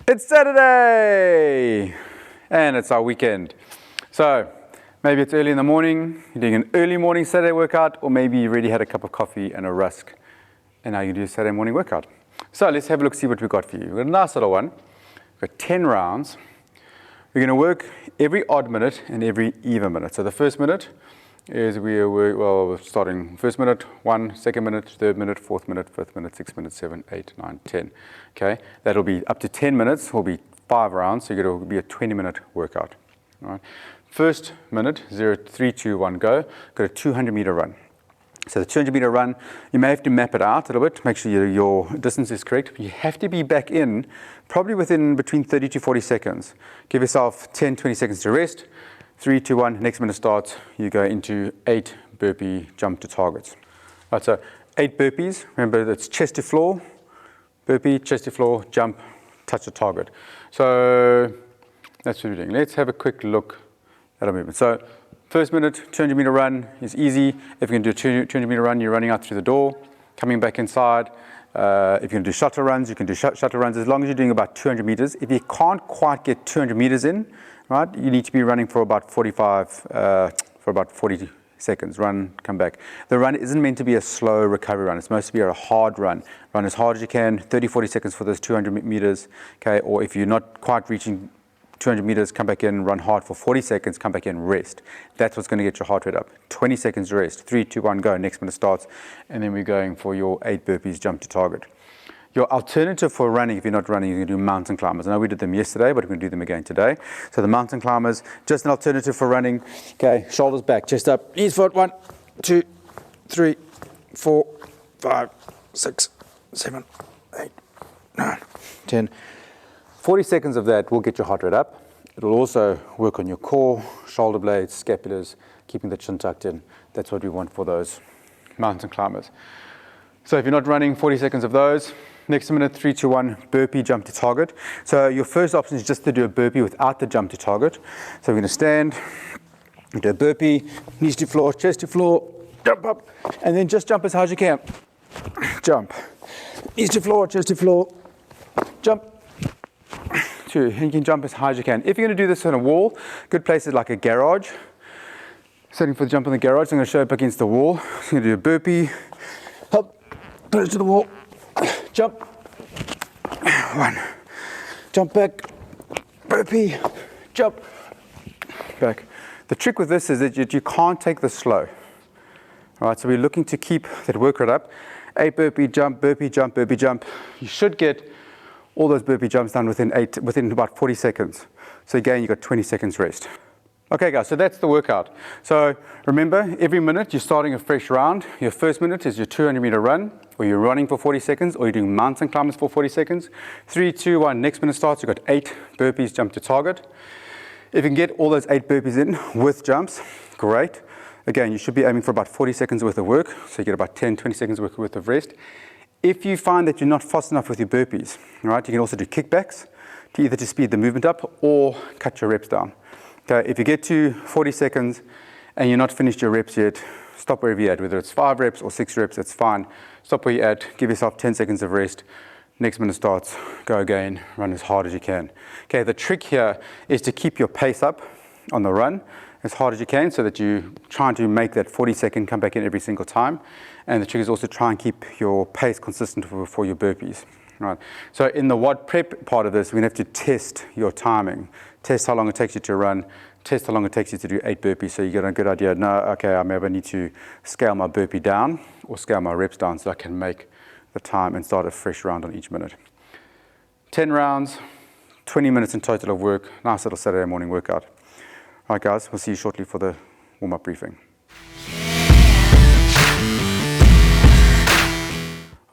It's Saturday and it's our weekend. So maybe it's early in the morning, you're doing an early morning Saturday workout, or maybe you already had a cup of coffee and a rusk and now you do a Saturday morning workout. So let's have a look, see what we've got for you. We've got a nice little one. We've got 10 rounds. We're going to work every odd minute and every even minute. So the first minute is we're starting first minute, 1, second minute, third minute, fourth minute, fifth minute, 6 minutes, 7, 8, 9, 10. Okay, that'll be up to 10 minutes, will be 5 rounds, so it'll be a 20-minute workout. All right. First minute, 0, 3, 2, 1, go. Got a 200-meter run. So the 200-meter run, you may have to map it out a little bit, make sure your distance is correct. You have to be back in probably within between 30 to 40 seconds. Give yourself 10, 20 seconds to rest. 3, 2, 1, next minute starts, you go into 8 burpee jump to targets. Right, so 8 burpees, remember that's chest to floor, burpee, chest to floor, jump, touch the target. So that's what we're doing. Let's have a quick look at our movement. So first minute, 200-meter run is easy. If you can do a 200-meter run, you're running out through the door, coming back inside. If you can do shuttle runs, you can do shuttle runs as long as you're doing about 200 meters. If you can't quite get 200 meters in, right, you need to be running for about 40 seconds. Run, come back. The run isn't meant to be a slow recovery run. It's supposed to be a hard run. Run as hard as you can, 30, 40 seconds for those 200 meters. Okay, or if you're not quite reaching 200 meters, come back in, run hard for 40 seconds, come back in, rest. That's what's going to get your heart rate up. 20 seconds rest, 3, 2, 1, go, next minute starts, and then we're going for your 8 burpees, jump to target. Your alternative for running, if you're not running, you can do mountain climbers. I know we did them yesterday, but we're going to do them again today. So the mountain climbers, just an alternative for running. Okay, shoulders back, chest up, knees forward, 1, 2, 3, 4, 5, 6, 7, 8, 9, 10. 40 seconds of that will get your heart rate up. It'll also work on your core, shoulder blades, scapulars, keeping the chin tucked in. That's what we want for those mountain climbers. So if you're not running, 40 seconds of those. Next minute, 3, 2, 1, burpee, jump to target. So your first option is just to do a burpee without the jump to target. So we're going to stand, do a burpee, knees to floor, chest to floor, jump up, and then just jump as high as you can. Jump. Knees to floor, chest to floor, jump. 2, and you can jump as high as you can. If you're going to do this on a wall, good places like a garage. Setting for the jump in the garage, I'm going to show up against the wall. So I'm going to do a burpee, up, close to the wall, jump, 1, jump back, burpee, jump, back. The trick with this is that you can't take this slow. All right, so we're looking to keep that work rate up. 8 burpee, jump, burpee, jump, burpee, jump. You should get all those burpee jumps done within about 40 seconds. So again, you've got 20 seconds rest. Okay guys, so that's the workout. So remember, every minute you're starting a fresh round. Your first minute is your 200-meter run, or you're running for 40 seconds, or you're doing mountain climbers for 40 seconds. 3, 2, 1, next minute starts, you've got 8 burpees, jump to target. If you can get all those 8 burpees in with jumps, great. Again, you should be aiming for about 40 seconds worth of work, so you get about 10, 20 seconds worth of rest. If you find that you're not fast enough with your burpees, right, you can also do kickbacks to either to speed the movement up or cut your reps down. Okay, if you get to 40 seconds and you're not finished your reps yet, stop wherever you're at, whether it's 5 reps or 6 reps, that's fine. Stop where you're at, give yourself 10 seconds of rest. Next minute starts, go again, run as hard as you can. Okay, the trick here is to keep your pace up on the run as hard as you can, so that you're trying to make that 40-second come back in every single time. And the trick is also try and keep your pace consistent for your burpees. Right. So in the WOD prep part of this, we're going to have to test your timing. Test how long it takes you to run. Test how long it takes you to do 8 burpees, so you get a good idea. No, okay, I maybe need to scale my burpee down or scale my reps down so I can make the time and start a fresh round on each minute. 10 rounds, 20 minutes in total of work. Nice little Saturday morning workout. All right, guys, we'll see you shortly for the warm-up briefing.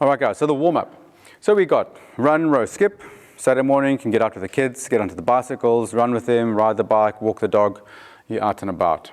All right, guys, so the warm-up. So we got run, row, skip. Saturday morning, you can get out with the kids, get onto the bicycles, run with them, ride the bike, walk the dog. You're out and about.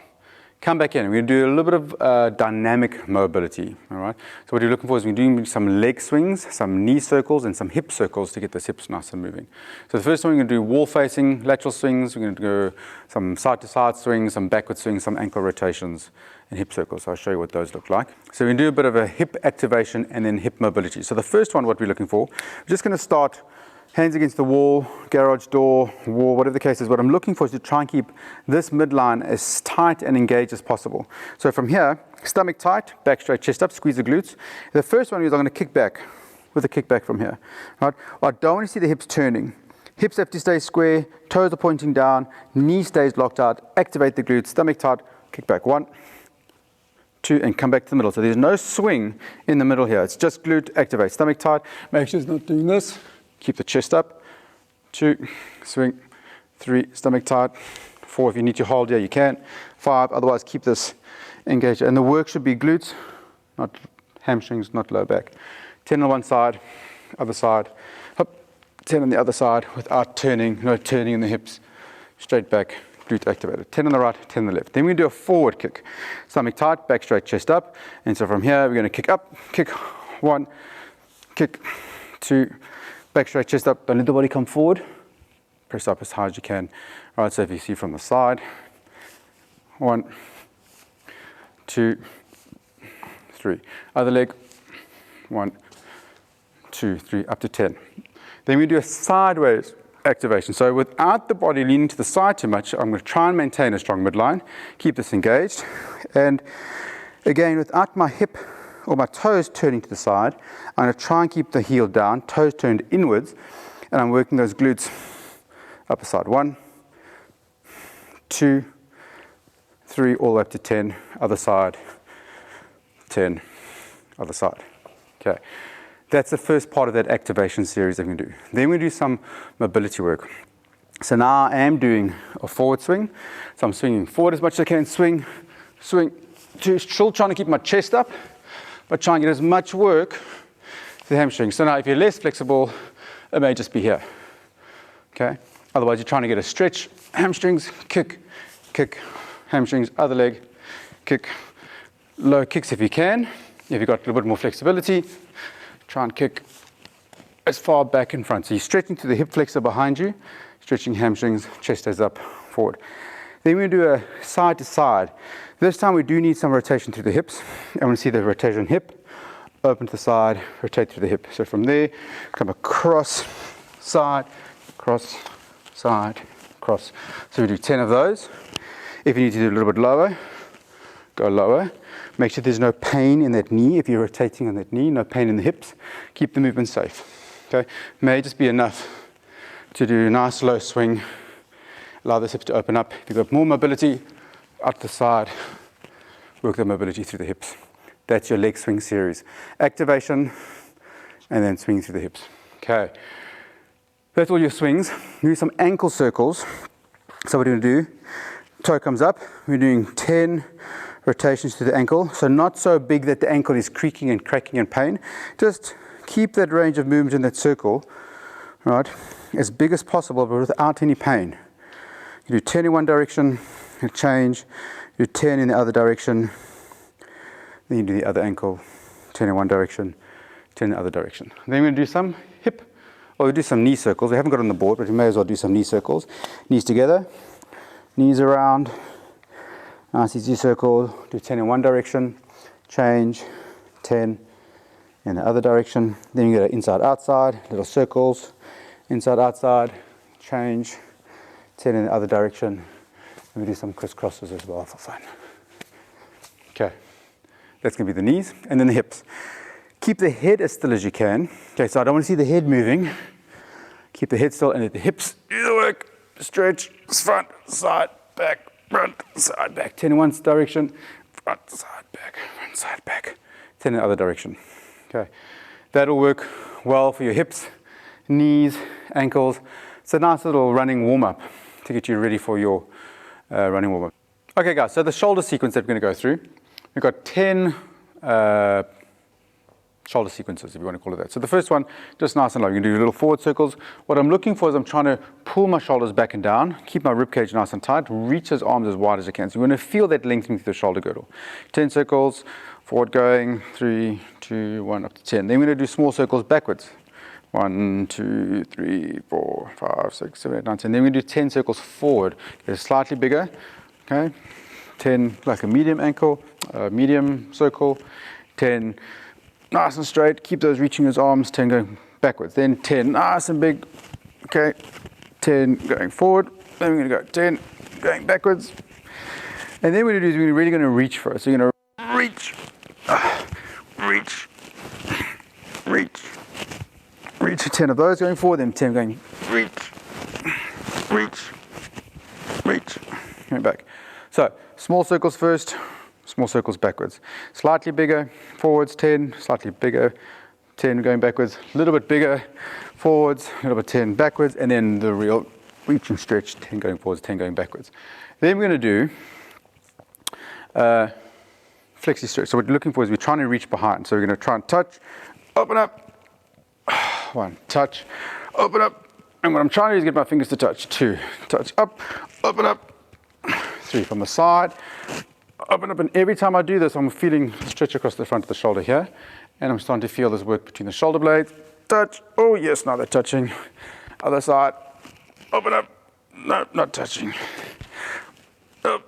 Come back in. We're going to do a little bit of dynamic mobility. All right. So what you're looking for is we're doing some leg swings, some knee circles, and some hip circles to get those hips nice and moving. So the first one, we're going to do wall-facing lateral swings. We're going to go some side-to-side swings, some backward swings, some ankle rotations, and hip circles. So I'll show you what those look like. So we're going to do a bit of a hip activation and then hip mobility. So the first one, what we're looking for, we're just going to start hands against the wall, garage door, wall, whatever the case is. What I'm looking for is to try and keep this midline as tight and engaged as possible. So from here, stomach tight, back straight, chest up, squeeze the glutes. The first one is I'm going to kick back with a kick back from here. Right? I don't want to see the hips turning. Hips have to stay square, toes are pointing down, knee stays locked out, activate the glutes, stomach tight, kick back. 1, 2, and come back to the middle. So there's no swing in the middle here. It's just glute, activate, stomach tight. Make sure it's not doing this. Keep the chest up. 2, swing. 3, stomach tight. 4, if you need to hold here, you can. 5, otherwise keep this engaged. And the work should be glutes, not hamstrings, not low back. 10 on one side, other side. Up. 10 on the other side without turning, no turning in the hips. Straight back, glute activated. 10 on the right, 10 on the left. Then we do a forward kick. Stomach tight, back straight, chest up. And so from here, we're going to kick up, kick 1, kick 2, back straight, chest up. Don't let the body come forward. Press up as hard as you can. All right, so if you see from the side, 1, 2, 3. Other leg, 1, 2, 3, up to 10. Then we do a sideways activation. So without the body leaning to the side too much, I'm going to try and maintain a strong midline, keep this engaged. And again, without my hip or my toes turning to the side, I'm going to try and keep the heel down, toes turned inwards, and I'm working those glutes upper side. 1, 2, 3, all the way up to 10, other side, 10, other side. Okay, that's the first part of that activation series that we can do. Then we do some mobility work. So now I am doing a forward swing. So I'm swinging forward as much as I can, swing, swing, still trying to keep my chest up, but try and get as much work to the hamstrings. So now if you're less flexible, it may just be here. Okay? Otherwise you're trying to get a stretch, hamstrings, kick, kick, hamstrings, other leg, kick, low kicks if you can. If you've got a little bit more flexibility, try and kick as far back in front. So you're stretching to the hip flexor behind you, stretching hamstrings, chest stays up, forward. Then we do a side to side. This time we do need some rotation through the hips. I want to see the rotation hip, open to the side, rotate through the hip. So from there, come across, side, cross, side, cross. So we do 10 of those. If you need to do a little bit lower, go lower. Make sure there's no pain in that knee. If you're rotating on that knee, no pain in the hips. Keep the movement safe. Okay, may just be enough to do a nice low swing. Allow the hips to open up. If you've got more mobility, out the side, work the mobility through the hips. That's your leg swing series. Activation, and then swing through the hips. Okay, that's all your swings. Do some ankle circles. So what we're going to do, toe comes up. We're doing 10 rotations to the ankle. So not so big that the ankle is creaking and cracking in pain. Just keep that range of movement in that circle, right, as big as possible, but without any pain. You do 10 in one direction, you change, you do 10 in the other direction, then you do the other ankle, 10 in one direction, 10 in the other direction. Then we're going to do some hip, or we do some knee circles. We haven't got it on the board, but you may as well do some knee circles. Knees together, knees around, nice easy circle, do 10 in one direction, change, 10 in the other direction. Then you go inside, outside, little circles, inside, outside, change, 10 in the other direction. And we do some crisscrosses as well for fun. Okay, that's going to be the knees, and then the hips. Keep the head as still as you can. Okay, so I don't want to see the head moving. Keep the head still and let the hips do the work. Stretch, front, side, back, front, side, back. 10 in one direction, front, side, back. 10 in the other direction. Okay, that'll work well for your hips, knees, ankles. It's a nice little running warm-up to get you ready for your running warm-up. Okay guys, so the shoulder sequence that we're going to go through, we've got 10 shoulder sequences, if you want to call it that. So the first one, just nice and low. You can do little forward circles. What I'm looking for is I'm trying to pull my shoulders back and down, keep my rib cage nice and tight, reach those arms as wide as I can. So you want to feel that lengthening through the shoulder girdle. 10 circles, forward going, 3, 2, 1, up to 10. Then we're going to do small circles backwards. 1, 2, 3, 4, 5, 6, 7, 8, 9, 10. Then we do 10 circles forward. Get slightly bigger. Okay. 10 like a medium ankle, medium circle. 10 nice and straight. Keep those reaching those arms. 10 going backwards. Then 10, nice and big. Okay, 10 going forward. Then we're going to go 10 going backwards. And then what we're going to do is we're really going to reach for it. So you're going to reach, reach, reach, reach. 10 of those going forward, then 10 going reach, reach, reach, going back. So small circles first, small circles backwards. Slightly bigger, forwards 10, slightly bigger, 10 going backwards, a little bit bigger, forwards, a little bit 10 backwards, and then the real reach and stretch, 10 going forwards, 10 going backwards. Then we're going to do flexi stretch. So what we're looking for is we're trying to reach behind. So we're going to try and touch, open up, 1, touch, open up, and what I'm trying to do is get my fingers to touch. 2, touch up, open up, 3 from the side, open up, and every time I do this, I'm feeling stretch across the front of the shoulder here, and I'm starting to feel this work between the shoulder blades. Touch, oh yes, now they're touching. Other side, open up, no, not touching. Up,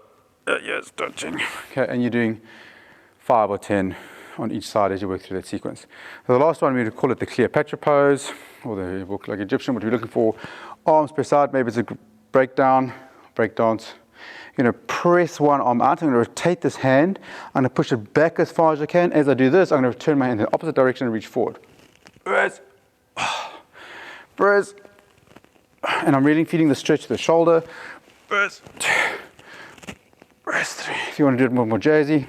yes, touching. Okay, and you're doing 5 or 10 on each side as you work through that sequence. So the last one, we would call it the Cleopatra pose, or the walk like Egyptian. What we're looking for, arms per side, maybe it's a breakdown, breakdowns. You're going to press one arm out. I'm going to rotate this hand. I'm going to push it back as far as I can. As I do this, I'm going to turn my hand in the opposite direction and reach forward. Press, press, and I'm really feeling the stretch to the shoulder. Press, 2, press 3. If you want to do it more jazzy,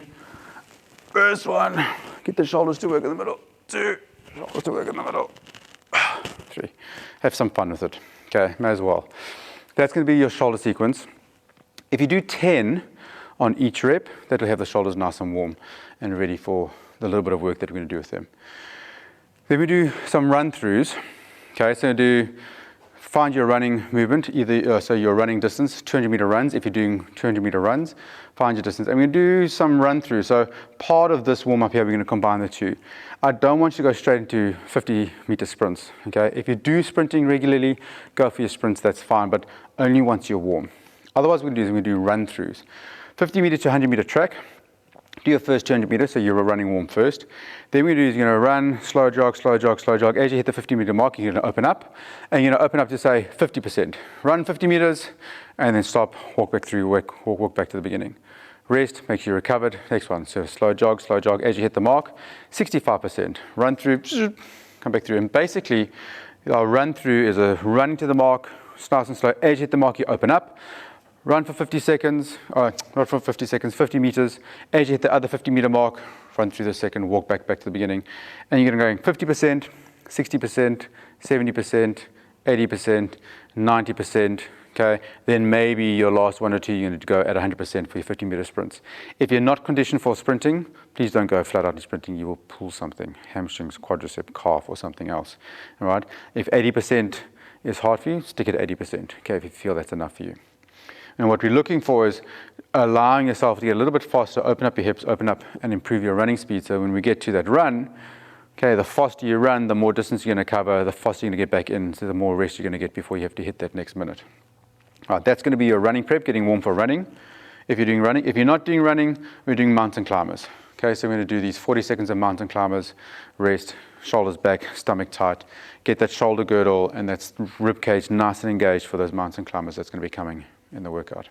press 1, get the shoulders to work in the middle. 2, shoulders to work in the middle. 3. Have some fun with it. Okay, may as well. That's going to be your shoulder sequence. If you do 10 on each rep, that will have the shoulders nice and warm and ready for the little bit of work that we're going to do with them. Then we do some run-throughs. Okay, so do find your running movement, either so your running distance, 200-meter runs. If you're doing 200-meter runs, find your distance. And we do some run-through. So part of this warm-up here, we're going to combine the two. I don't want you to go straight into 50-meter sprints. Okay, if you do sprinting regularly, go for your sprints. That's fine, but only once you're warm. Otherwise, what we're going to do run-throughs. 50-meter to 100-meter track. Do your first 200 meters, so you're running warm first. Then what you're going to do is you're going to run, slow jog, slow jog, slow jog. As you hit the 50-meter mark, you're going to open up. And you're going to open up to, say, 50%. Run 50 meters, and then stop, walk back through, walk back to the beginning. Rest, make sure you're recovered. Next one, so slow jog. As you hit the mark, 65%. Run through, come back through. And basically, our run through is a running to the mark, nice and slow. As you hit the mark, you open up. Run for 50 seconds, not for 50 seconds, 50 meters. As you hit the other 50-meter mark, run through the second, walk back to the beginning. And you're going to go 50%, 60%, 70%, 80%, 90%, okay? Then maybe your last 1 or 2, you're going to go at 100% for your 50-meter sprints. If you're not conditioned for sprinting, please don't go flat out in sprinting. You will pull something, hamstrings, quadricep, calf, or something else, all right? If 80% is hard for you, stick it at 80%, okay, if you feel that's enough for you. And what we're looking for is allowing yourself to get a little bit faster, open up your hips, open up and improve your running speed. So when we get to that run, okay, the faster you run, the more distance you're going to cover, the faster you're going to get back in, so the more rest you're going to get before you have to hit that next minute. All right, that's going to be your running prep, getting warm for running. If you're doing running, if you're not doing running, we're doing mountain climbers. Okay, so we're going to do these 40 seconds of mountain climbers, rest, shoulders back, stomach tight, get that shoulder girdle and that rib cage nice and engaged for those mountain climbers that's going to be coming in the workout.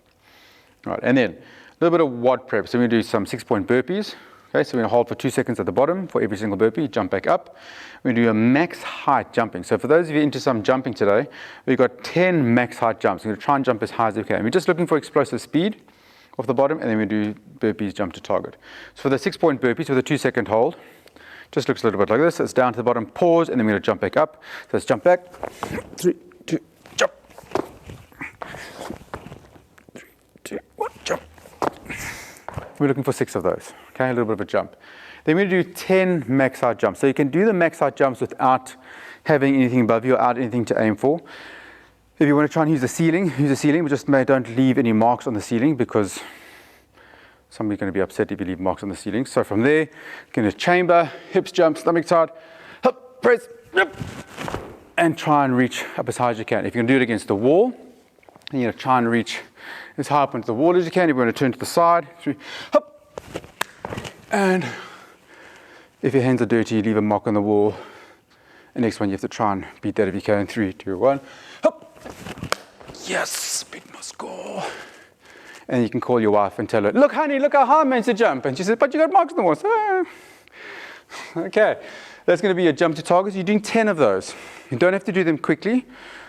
All right, and then a little bit of WOD prep. So we're going to do some 6-point burpees. Okay, so we're going to hold for 2 seconds at the bottom for every single burpee, jump back up. We're going to do a max height jumping. So for those of you into some jumping today, we've got 10 max height jumps. We're going to try and jump as high as we can. We're just looking for explosive speed off the bottom, and then we do burpees jump to target. So for the 6-point burpees with a 2-second hold, just looks a little bit like this. It's down to the bottom, pause, and then we're going to jump back up. So let's jump back, 3, 2, jump. 3, 2, 1, jump. We're looking for 6 of those, okay, a little bit of a jump. Then we're going to do 10 max height jumps. So you can do the max height jumps without having anything above you, without anything to aim for. If you want to try and use the ceiling, but just don't leave any marks on the ceiling because somebody's going to be upset if you leave marks on the ceiling. So from there, you're going to chamber, hips jump, stomach tight, hop, press, yep, and try and reach up as high as you can. If you're going to do it against the wall, then you're going to try and reach as high up onto the wall as you can. If you want to turn to the side, 3, hop, and if your hands are dirty, you leave a mark on the wall The next one, you have to try and beat that if you can. 3, 2, 1. Hop. Yes, beat my score. And you can call your wife and tell her, look, honey, look how high I'm meant to jump. And she says, but you got marks on the wall. So, okay, that's going to be your jump to target. You're doing 10 of those. You don't have to do them quickly.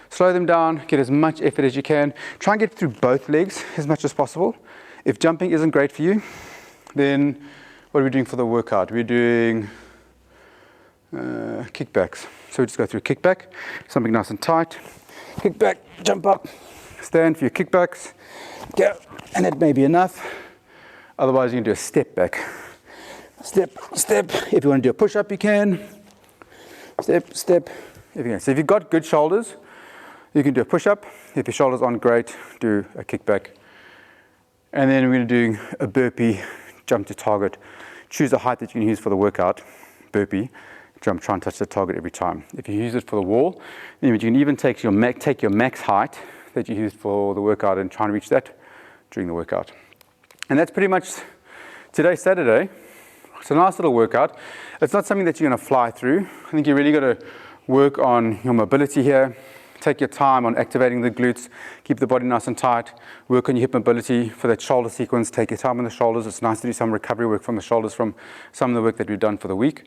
Slow them down, get as much effort as you can. Try and get through both legs as much as possible. If jumping isn't great for you, then what are we doing for the workout? We're doing kickbacks. So we just go through kickback, something nice and tight. Kickback, jump up, stand for your kickbacks, go, and that may be enough. Otherwise, you can do a step back. Step, step. If you want to do a push-up, you can. Step, step. If you can. So if you've got good shoulders, you can do a push-up. If your shoulders aren't great, do a kickback. And then we're going to do a burpee, jump to target. Choose a height that you can use for the workout, burpee. Jump, try and touch the target every time. If you use it for the wall, then you can even take your max height that you used for the workout and try and reach that during the workout. And that's pretty much today's Saturday. It's a nice little workout. It's not something that you're going to fly through. I think you really got to work on your mobility here. Take your time on activating the glutes. Keep the body nice and tight. Work on your hip mobility for that shoulder sequence. Take your time on the shoulders. It's nice to do some recovery work from the shoulders from some of the work that we've done for the week.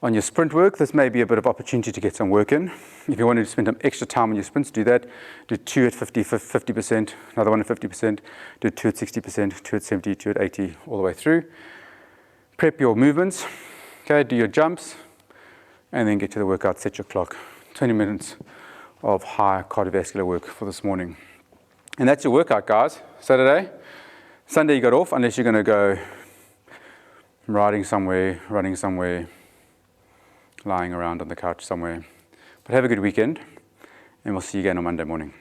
On your sprint work, this may be a bit of opportunity to get some work in. If you want to spend some extra time on your sprints, do that. Do 2 at 50%, another one at 50%, do 2 at 60%, 2 at 70, 2 at 80, all the way through. Prep your movements, okay, do your jumps, and then get to the workout, set your clock. 20 minutes of high cardiovascular work for this morning. And that's your workout, guys. Saturday. Sunday you got off, unless you're going to go riding somewhere, running somewhere, lying around on the couch somewhere. But have a good weekend, and we'll see you again on Monday morning.